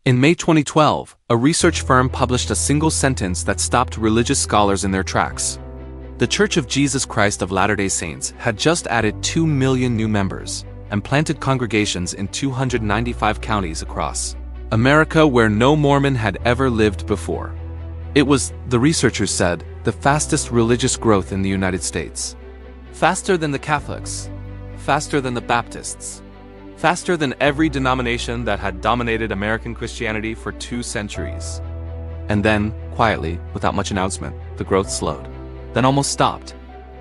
In May 2012, a research firm published a single sentence that stopped religious scholars in their tracks. The Church of Jesus Christ of Latter-day Saints had just added 2 million new members and planted congregations in 295 counties across America where no Mormon had ever lived before. It was, the researchers said, the fastest religious growth in the United States. Faster than the Catholics, faster than the Baptists, faster than every denomination that had dominated American Christianity for 2 centuries. And then, quietly, without much announcement, the growth slowed, then almost stopped.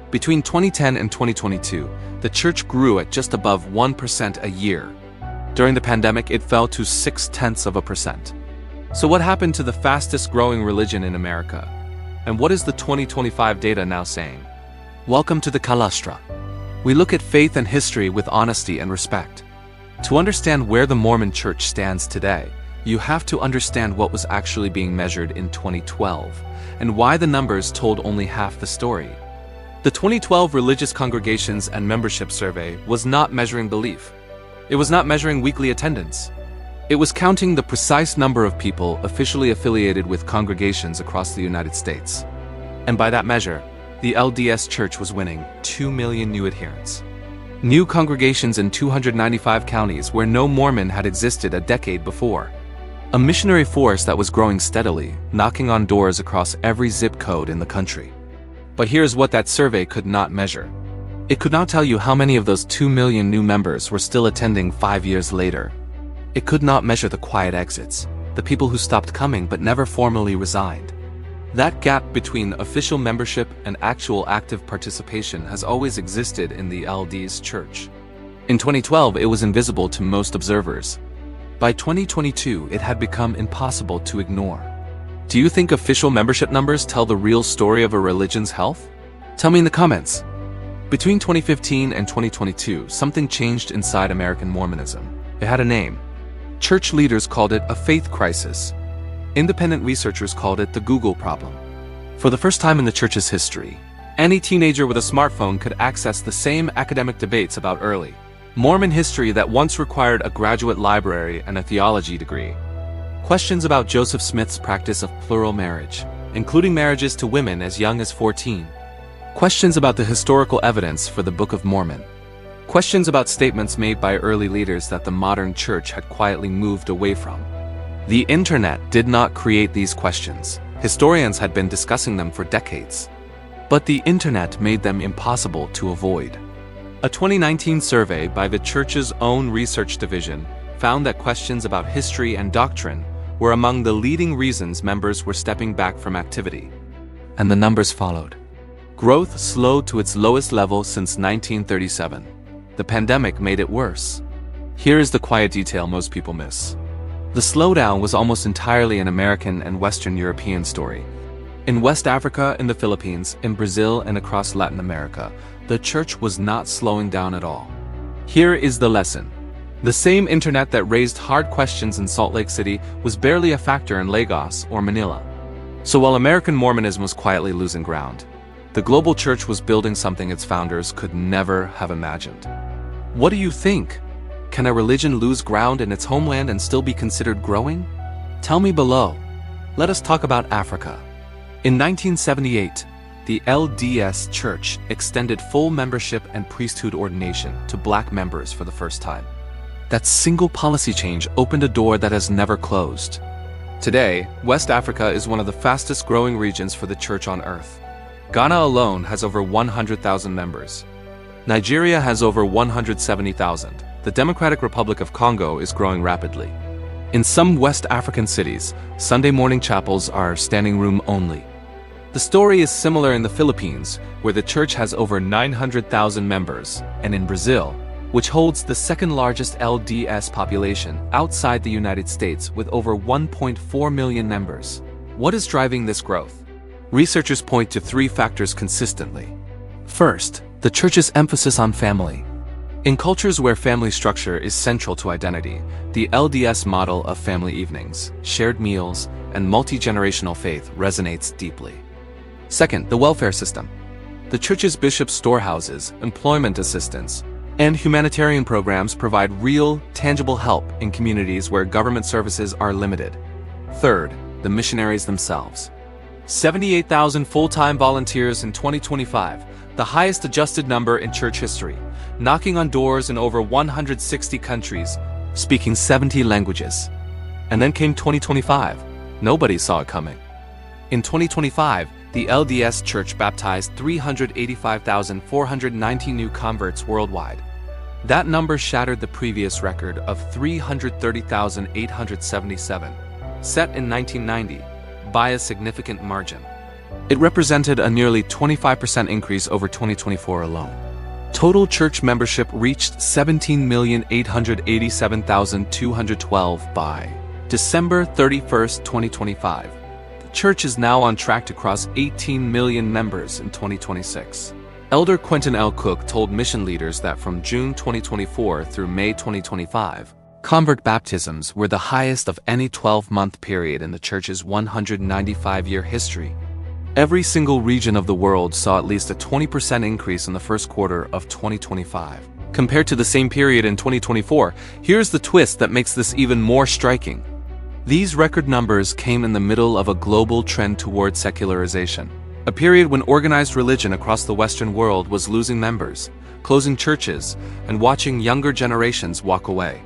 Between 2010 and 2022, the church grew at just above 1% a year. During the pandemic, it fell to 0.6%. So what happened to the fastest growing religion in America? And what is the 2025 data now saying? Welcome to the Caelustra. We look at faith and history with honesty and respect. To understand where the Mormon Church stands today, you have to understand what was actually being measured in 2012, and why the numbers told only half the story. The 2012 Religious Congregations and Membership Survey was not measuring belief. It was not measuring weekly attendance. It was counting the precise number of people officially affiliated with congregations across the United States. And by that measure, the LDS Church was winning 2 million new adherents. New congregations in 295 counties where no Mormon had existed a decade before. A missionary force that was growing steadily, knocking on doors across every zip code in the country. But here's what that survey could not measure. It could not tell you how many of those 2 million new members were still attending 5 years later. It could not measure the quiet exits, the people who stopped coming but never formally resigned. That gap between official membership and actual active participation has always existed in the LDS Church. In 2012, it was invisible to most observers. By 2022, it had become impossible to ignore. Do you think official membership numbers tell the real story of a religion's health? Tell me in the comments. Between 2015 and 2022, something changed inside American Mormonism. It had a name. Church leaders called it a faith crisis. Independent researchers called it the Google problem. For the first time in the church's history, any teenager with a smartphone could access the same academic debates about early Mormon history that once required a graduate library and a theology degree. Questions about Joseph Smith's practice of plural marriage, including marriages to women as young as 14. Questions about the historical evidence for the Book of Mormon. Questions about statements made by early leaders that the modern church had quietly moved away from. The internet did not create these questions. Historians had been discussing them for decades. But the internet made them impossible to avoid. A 2019 survey by the church's own research division found that questions about history and doctrine were among the leading reasons members were stepping back from activity. And the numbers followed. Growth slowed to its lowest level since 1937. The pandemic made it worse. Here is the quiet detail most people miss. The slowdown was almost entirely an American and Western European story. In West Africa, in the Philippines, in Brazil, and across Latin America, the church was not slowing down at all. Here is the lesson. The same internet that raised hard questions in Salt Lake City was barely a factor in Lagos or Manila. So while American Mormonism was quietly losing ground, the global church was building something its founders could never have imagined. What do you think? Can a religion lose ground in its homeland and still be considered growing? Tell me below. Let us talk about Africa. In 1978, the LDS Church extended full membership and priesthood ordination to black members for the first time. That single policy change opened a door that has never closed. Today, West Africa is one of the fastest growing regions for the church on earth. Ghana alone has over 100,000 members. Nigeria has over 170,000. The Democratic Republic of Congo is growing rapidly. In some West African cities, Sunday morning chapels are standing room only. The story is similar in the Philippines, where the church has over 900,000 members, and in Brazil, which holds the second largest LDS population outside the United States with over 1.4 million members. What is driving this growth? Researchers point to 3 factors consistently. First, the church's emphasis on family. In cultures where family structure is central to identity, the LDS model of family evenings, shared meals, and multi-generational faith resonates deeply. Second, the welfare system. The church's bishop storehouses, employment assistance, And humanitarian programs provide real, tangible help in communities where government services are limited. Third, the missionaries themselves. 78,000 full-time volunteers in 2025, the highest adjusted number in church history, knocking on doors in over 160 countries, speaking 70 languages. And then came 2025. Nobody saw it coming. In 2025, the LDS Church baptized 385,490 new converts worldwide. That number shattered the previous record of 330,877, set in 1990, by a significant margin. It represented a nearly 25% increase over 2024 alone. Total church membership reached 17,887,212 by December 31st, 2025. The church is now on track to cross 18 million members in 2026. Elder Quentin L. Cook told mission leaders that from June 2024 through May 2025, convert baptisms were the highest of any 12-month period in the church's 195-year history. Every single region of the world saw at least a 20% increase in the first quarter of 2025. Compared to the same period in 2024, here's the twist that makes this even more striking. These record numbers came in the middle of a global trend toward secularization, a period when organized religion across the Western world was losing members, closing churches, and watching younger generations walk away.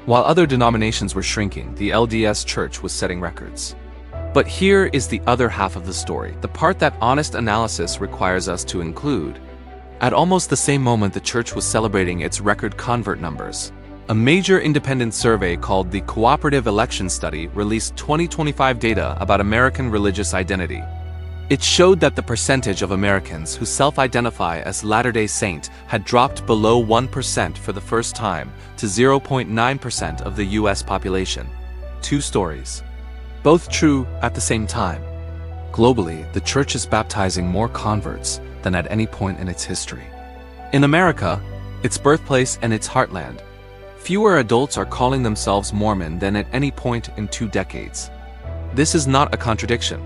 While other denominations were shrinking, the LDS Church was setting records. But here is the other half of the story, the part that honest analysis requires us to include. At almost the same moment the church was celebrating its record convert numbers, a major independent survey called the Cooperative Election Study released 2025 data about American religious identity. It showed that the percentage of Americans who self-identify as Latter-day Saint had dropped below 1% for the first time to 0.9% of the US population. Two stories, both true at the same time. Globally, the church is baptizing more converts than at any point in its history. In America, its birthplace and its heartland, fewer adults are calling themselves Mormon than at any point in 2 decades. This is not a contradiction.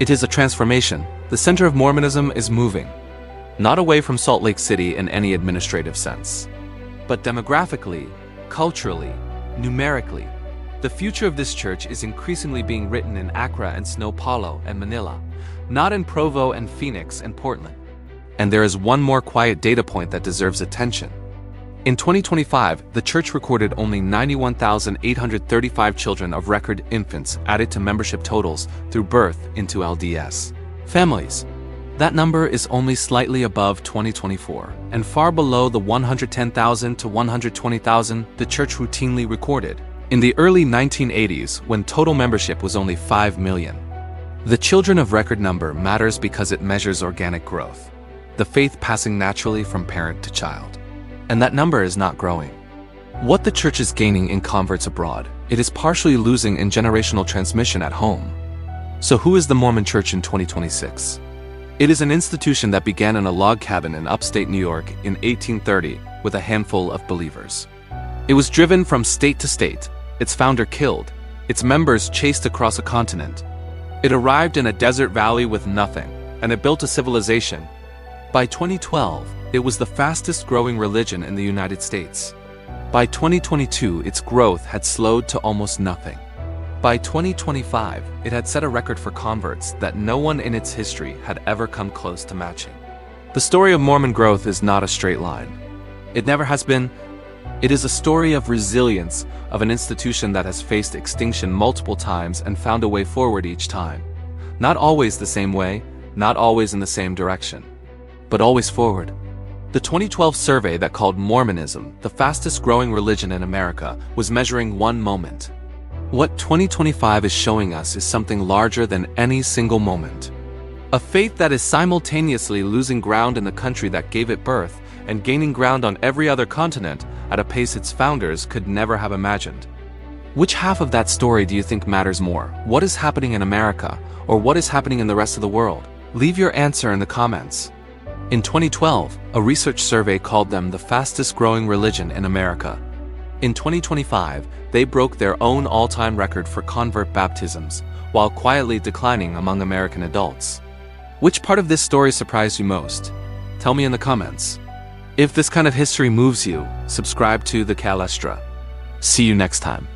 It is a transformation. The center of Mormonism is moving, not away from Salt Lake City in any administrative sense, but demographically, culturally, numerically. The future of this church is increasingly being written in Accra and São Paulo and Manila, not in Provo and Phoenix and Portland. And there is one more quiet data point that deserves attention. In 2025, the church recorded only 91,835 children of record infants added to membership totals through birth into LDS families. That number is only slightly above 2024 and far below the 110,000 to 120,000 the church routinely recorded in the early 1980s when total membership was only 5 million. The children of record number matters because it measures organic growth, the faith passing naturally from parent to child. And that number is not growing. What the church is gaining in converts abroad, it is partially losing in generational transmission at home. So who is the Mormon Church in 2026? It is an institution that began in a log cabin in upstate New York in 1830 with a handful of believers. It was driven from state to state, its founder killed, its members chased across a continent. It arrived in a desert valley with nothing, and it built a civilization. By 2012, it was the fastest growing religion in the United States. By 2022, its growth had slowed to almost nothing. By 2025, it had set a record for converts that no one in its history had ever come close to matching. The story of Mormon growth is not a straight line. It never has been. It is a story of resilience, of an institution that has faced extinction multiple times and found a way forward each time. Not always the same way, not always in the same direction, but always forward. The 2012 survey that called Mormonism the fastest growing religion in America was measuring one moment. What 2025 is showing us is something larger than any single moment. A faith that is simultaneously losing ground in the country that gave it birth and gaining ground on every other continent at a pace its founders could never have imagined. Which half of that story do you think matters more? What is happening in America, or what is happening in the rest of the world? Leave your answer in the comments. In 2012, a research survey called them the fastest growing religion in America. In 2025, they broke their own all-time record for convert baptisms, while quietly declining among American adults. Which part of this story surprised you most? Tell me in the comments. If this kind of history moves you, subscribe to the Caelustra. See you next time.